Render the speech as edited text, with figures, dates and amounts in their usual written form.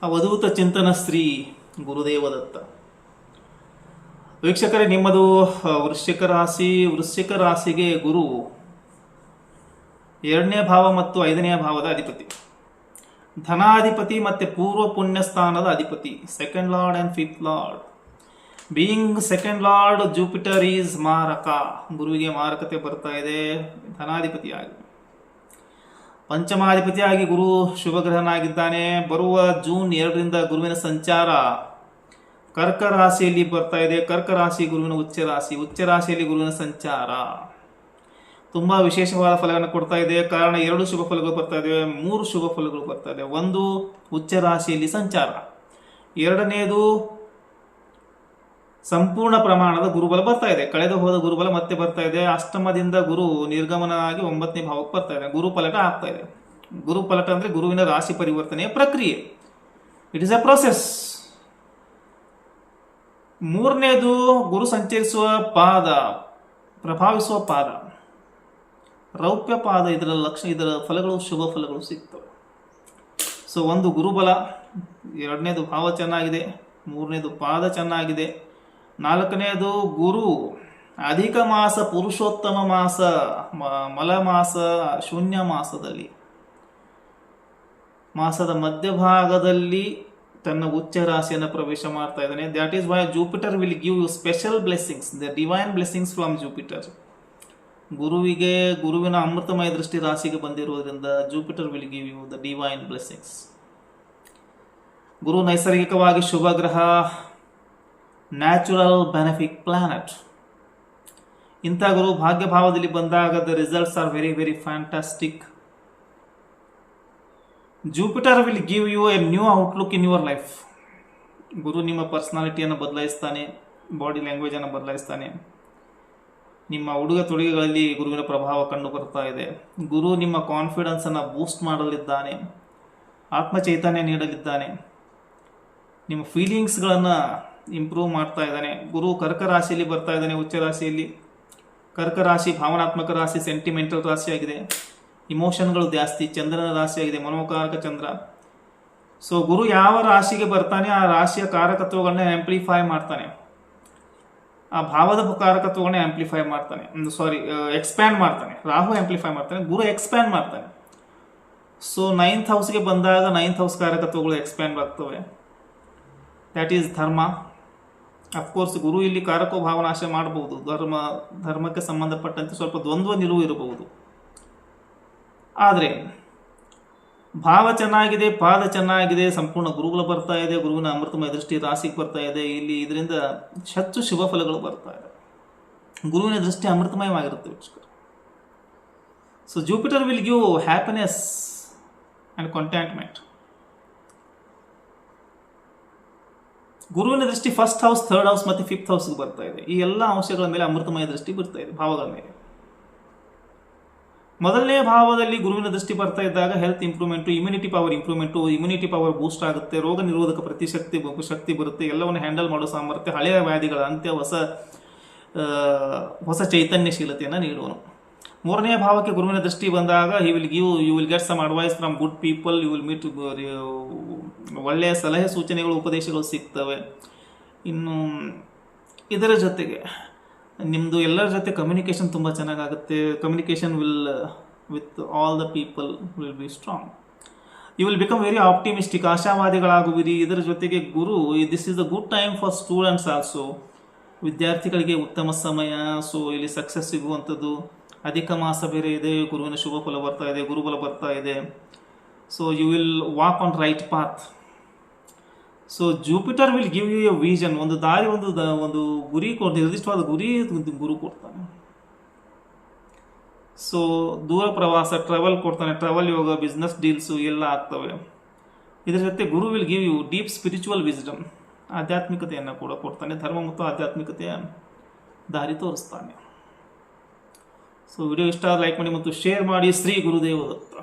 ಅವಧೂತ ಚಿಂತನ ಶ್ರೀ ಗುರುದೇವದತ್ತ. ವೀಕ್ಷಕರೇ, ನಿಮ್ಮದು ವೃಶ್ಚಿಕ ರಾಶಿಗೆ ಗುರು 2ನೇ ಭಾವ ಮತ್ತು 5ನೇ ಭಾವದ ಅಧಿಪತಿ, ಧನಾಧಿಪತಿ ಮತ್ತು ಪೂರ್ವ ಪುಣ್ಯ ಸ್ಥಾನದ ಅಧಿಪತಿ, second lord and fifth lord. Being second lord Jupiter is ಮಾರಕ, ಗುರುವಿಗೆ ಮಾರಕತೆ ಬರ್ತಾ ಇದೆ. ಧನಾಧಿಪತಿಯಾಗಿ ಪಂಚಮಾಧಿಪತಿಯಾಗಿ ಗುರು ಶುಭಗ್ರಹನಾಗಿದ್ದಾನೆ. ಬರುವ ಜೂನ್ 2ರಿಂದ ಗುರುವಿನ ಸಂಚಾರ ಕರ್ಕ ರಾಶಿಯಲ್ಲಿ ಬರ್ತಾ ಇದೆ. ಕರ್ಕ ರಾಶಿ ಗುರುವಿನ ಉಚ್ಚ ರಾಶಿಯಲ್ಲಿ ಗುರುವಿನ ಸಂಚಾರ ತುಂಬಾ ವಿಶೇಷವಾದ ಫಲಗಳನ್ನು ಕೊಡ್ತಾ ಇದೆ. ಕಾರಣ 2 ಶುಭ ಫಲಗಳು ಬರ್ತಾ ಇದಾವೆ, 3 ಶುಭ ಫಲಗಳು ಬರ್ತಾ ಇದೆ. ಒಂದು, ಉಚ್ಚ ರಾಶಿಯಲ್ಲಿ ಸಂಚಾರ. 2ನೇದು, ಸಂಪೂರ್ಣ ಪ್ರಮಾಣದ ಗುರುಬಲ ಬರ್ತಾ ಇದೆ. ಕಳೆದು ಹೋದ ಗುರುಬಲ ಮತ್ತೆ ಬರ್ತಾ ಇದೆ. ಅಷ್ಟಮದಿಂದ ಗುರು ನಿರ್ಗಮನ ಆಗಿ 9ನೇ ಭಾವಕ್ಕೆ ಬರ್ತಾ ಇದೆ. ಗುರುಪಲಟ ಆಗ್ತಾ ಇದೆ. ಗುರುಪಲಟ ಅಂದ್ರೆ ಗುರುವಿನ ರಾಶಿ ಪರಿವರ್ತನೆಯ ಪ್ರಕ್ರಿಯೆ. It is a process. 3ನೇದು, ಗುರು ಸಂಚರಿಸುವ ಪಾದ, ಪ್ರಭಾವಿಸುವ ಪಾದ, ರೌಪ್ಯ ಪಾದ. ಇದರ ಫಲಗಳು ಶುಭ ಫಲಗಳು ಸಿಗ್ತವೆ. ಸೊ ಒಂದು ಗುರುಬಲ, 2ನೇದು ಭಾವ ಚೆನ್ನಾಗಿದೆ, 3ನೇದು ಪಾದ ಚೆನ್ನಾಗಿದೆ, 4ನೇದು ಗುರು ಅಧಿಕ ಮಾಸ, ಪುರುಷೋತ್ತಮ ಮಾಸ, ಮಲ ಮಾಸ, ಶೂನ್ಯ ಮಾಸದ ಮಧ್ಯಭಾಗದಲ್ಲಿ ತನ್ನ ಉಚ್ಚ ರಾಶಿಯನ್ನು ಪ್ರವೇಶ ಮಾಡ್ತಾ ಇದ್ದಾನೆ. That is why Jupiter will give you special blessings, the divine blessings from Jupiter. ಗುರುವಿನ ಅಮೃತಮಯ ದೃಷ್ಟಿ ರಾಶಿಗೆ ಬಂದಿರುವುದರಿಂದ Jupiter will give you the divine blessings. ಗುರು ನೈಸರ್ಗಿಕವಾಗಿ ಶುಭ ಗ್ರಹ, ನ್ಯಾಚುರಲ್ ಬೆನಿಫಿಕ್ ಪ್ಲಾನೆಟ್. ಇಂಥ ಗುರು ಭಾಗ್ಯಭಾವದಲ್ಲಿ ಬಂದಾಗ the results are very very fantastic. Jupiter will give you a new outlook in your life. ಗುರು ನಿಮ್ಮ ಪರ್ಸನಾಲಿಟಿಯನ್ನು ಬದಲಾಯಿಸ್ತಾನೆ, ಬಾಡಿ ಲ್ಯಾಂಗ್ವೇಜನ್ನು ಬದಲಾಯಿಸ್ತಾನೆ. ನಿಮ್ಮ ಉಡುಗೆ ತೊಡುಗೆಗಳಲ್ಲಿ ಗುರುವಿನ ಪ್ರಭಾವ ಕಂಡು ಬರ್ತಾ ಇದೆ. ಗುರು ನಿಮ್ಮ ಕಾನ್ಫಿಡೆನ್ಸನ್ನು ಬೂಸ್ಟ್ ಮಾಡಲಿದ್ದಾನೆ, ಆತ್ಮಚೈತನ್ಯ ನೀಡಲಿದ್ದಾನೆ, ನಿಮ್ಮ ಫೀಲಿಂಗ್ಸ್ಗಳನ್ನು ಇಂಪ್ರೂವ್ ಮಾಡ್ತಾ ಇದ್ದಾನೆ. ಗುರು ಕರ್ಕ ರಾಶಿಯಲ್ಲಿ ಬರ್ತಾ ಇದ್ದಾನೆ, ಉಚ್ಚ ರಾಶಿಯಲ್ಲಿ. ಕರ್ಕ ರಾಶಿ ಭಾವನಾತ್ಮಕ ರಾಶಿ, ಸೆಂಟಿಮೆಂಟಲ್ ರಾಶಿಯಾಗಿದೆ. ಇಮೋಷನ್ಗಳು ಜಾಸ್ತಿ. ಚಂದ್ರನ ರಾಶಿಯಾಗಿದೆ, ಮನೋಕಾರಕ ಚಂದ್ರ. ಸೊ ಗುರು ಯಾವ ರಾಶಿಗೆ ಬರ್ತಾನೆ ಆ ರಾಶಿಯ ಕಾರಕತ್ವಗಳನ್ನ ಆಂಪ್ಲಿಫೈ ಮಾಡ್ತಾನೆ, ಆ ಭಾವದ ಕಾರಕತ್ವಗಳನ್ನ ಆಂಪ್ಲಿಫೈ ಮಾಡ್ತಾನೆ, ಎಕ್ಸ್ಪ್ಯಾಂಡ್ ಮಾಡ್ತಾನೆ. ರಾಹು ಆಂಪ್ಲಿಫೈ ಮಾಡ್ತಾನೆ, ಗುರು ಎಕ್ಸ್ಪ್ಯಾಂಡ್ ಮಾಡ್ತಾನೆ. ಸೊ 9th ಹೌಸ್ಗೆ ಬಂದಾಗ 9th ಹೌಸ್ ಕಾರಕತ್ವಗಳು ಎಕ್ಸ್ಪ್ಯಾಂಡ್ ಆಗ್ತವೆ. ದ್ಯಾಟ್ ಈಸ್ ಧರ್ಮ. ಅಫ್ಕೋರ್ಸ್ ಗುರು ಇಲ್ಲಿ ಕಾರಕೋ ಭಾವನಾಶ ಮಾಡಬಹುದು. ಧರ್ಮಕ್ಕೆ ಸಂಬಂಧಪಟ್ಟಂತೆ ಸ್ವಲ್ಪ ದ್ವಂದ್ವ ನಿಲುವು ಇರಬಹುದು. ಆದರೆ ಭಾವ ಚೆನ್ನಾಗಿದೆ, ಪಾದ ಚೆನ್ನಾಗಿದೆ, ಸಂಪೂರ್ಣ ಗುರುಗಳು ಬರ್ತಾ ಇದೆ, ಗುರುವಿನ ಅಮೃತಮಯ ದೃಷ್ಟಿ ರಾಶಿಗೆ ಬರ್ತಾ ಇದೆ. ಇಲ್ಲಿ ಇದರಿಂದ ಹೆಚ್ಚು ಶುಭ ಫಲಗಳು ಬರ್ತಾ ಇದೆ. ಗುರುವಿನ ದೃಷ್ಟಿ ಅಮೃತಮಯವಾಗಿರುತ್ತೆ ವೀಕ್ಷಕರು. So Jupiter will give happiness and contentment. ಗುರುವಿನ ದೃಷ್ಟಿ 1st ಹೌಸ್, 3rd ಹೌಸ್ ಮತ್ತು 5th ಹೌಸ್ಗೆ ಬರ್ತಾ ಇದೆ. ಈ ಎಲ್ಲ ಅಂಶಗಳ ಮೇಲೆ ಅಮೃತಮಯ ದೃಷ್ಟಿ ಬರ್ತಾ ಇದೆ, ಭಾವಗಳ ಮೇಲೆ. ಮೊದಲನೇ ಭಾವದಲ್ಲಿ ಗುರುವಿನ ದೃಷ್ಟಿ ಬರ್ತಾ ಇದ್ದಾಗ ಹೆಲ್ತ್ ಇಂಪ್ರೂವ್ಮೆಂಟು, ಇಮ್ಯುನಿಟಿ ಪವರ್ ಬೂಸ್ಟ್ ಆಗುತ್ತೆ, ರೋಗ ನಿರೋಧಕ ಶಕ್ತಿ ಬರುತ್ತೆ, ಎಲ್ಲವನ್ನು ಹ್ಯಾಂಡಲ್ ಮಾಡೋ ಸಾಮರ್ಥ್ಯ, ಹಳೆಯ ವ್ಯಾಧಿಗಳ ಅಂತ್ಯ, ಹೊಸ ಚೈತನ್ಯಶೀಲತೆಯನ್ನು ನೀಡುವನು. 3ನೇ ಭಾವಕ್ಕೆ ಗುರುವಿನ ದೃಷ್ಟಿ ಬಂದಾಗ you will get some advice from good people, you will meet ಒಳ್ಳೆಯ ಸಲಹೆ ಸೂಚನೆಗಳು, ಉಪದೇಶಗಳು ಸಿಗ್ತವೆ. ಇನ್ನು ಇದರ ಜೊತೆಗೆ ನಿಮ್ಮದು ಎಲ್ಲರ ಜೊತೆ ಕಮ್ಯುನಿಕೇಷನ್ ತುಂಬ ಚೆನ್ನಾಗಾಗುತ್ತೆ. Communication with all the people will be strong. You will become very optimistic, ಆಶಾವಾದಿಗಳಾಗುವಿರಿ. ಇದರ ಜೊತೆಗೆ ಗುರು, this is the good time for students also. ವಿದ್ಯಾರ್ಥಿಗಳಿಗೆ ಉತ್ತಮ ಸಮಯ. ಸೊ ಇಲ್ಲಿ ಸಕ್ಸಸ್ ಸಿಗುವಂಥದ್ದು. ಅಧಿಕ ಮಾಸ ಬೇರೆ ಇದೆ, ಗುರುವಿನ ಶುಭ ಫಲ ಬರ್ತಾ ಇದೆ, ಗುರುಬಲ ಬರ್ತಾ ಇದೆ. So you will walk on right path. So Jupiter will give you a vision. ಒಂದು ದಾರಿ, ಒಂದು ಗುರಿ, ನಿರ್ದಿಷ್ಟವಾದ ಗುರಿ ಗುರು ಕೊಡ್ತಾನೆ. ಸೊ ದೂರ ಪ್ರವಾಸ, ಟ್ರಾವೆಲ್ ಕೊಡ್ತಾನೆ. ಟ್ರಾವೆಲ್ ಯೋಗ, ಬಿಸ್ನೆಸ್ ಡೀಲ್ಸು ಎಲ್ಲ ಆಗ್ತವೆ. ಇದರ ಜೊತೆ ಗುರು will give you deep spiritual wisdom, ಆಧ್ಯಾತ್ಮಿಕತೆಯನ್ನು ಕೂಡ ಕೊಡ್ತಾನೆ. ಧರ್ಮ ಮತ್ತು ಆಧ್ಯಾತ್ಮಿಕತೆಯ ದಾರಿ ತೋರಿಸ್ತಾನೆ. ಸೊ ವಿಡಿಯೋ ಇಷ್ಟ ಲೈಕ್ ಮಾಡಿ ಮತ್ತು ಶೇರ್ ಮಾಡಿ. ಶ್ರೀ ಗುರುದೇವ ದತ್ತ.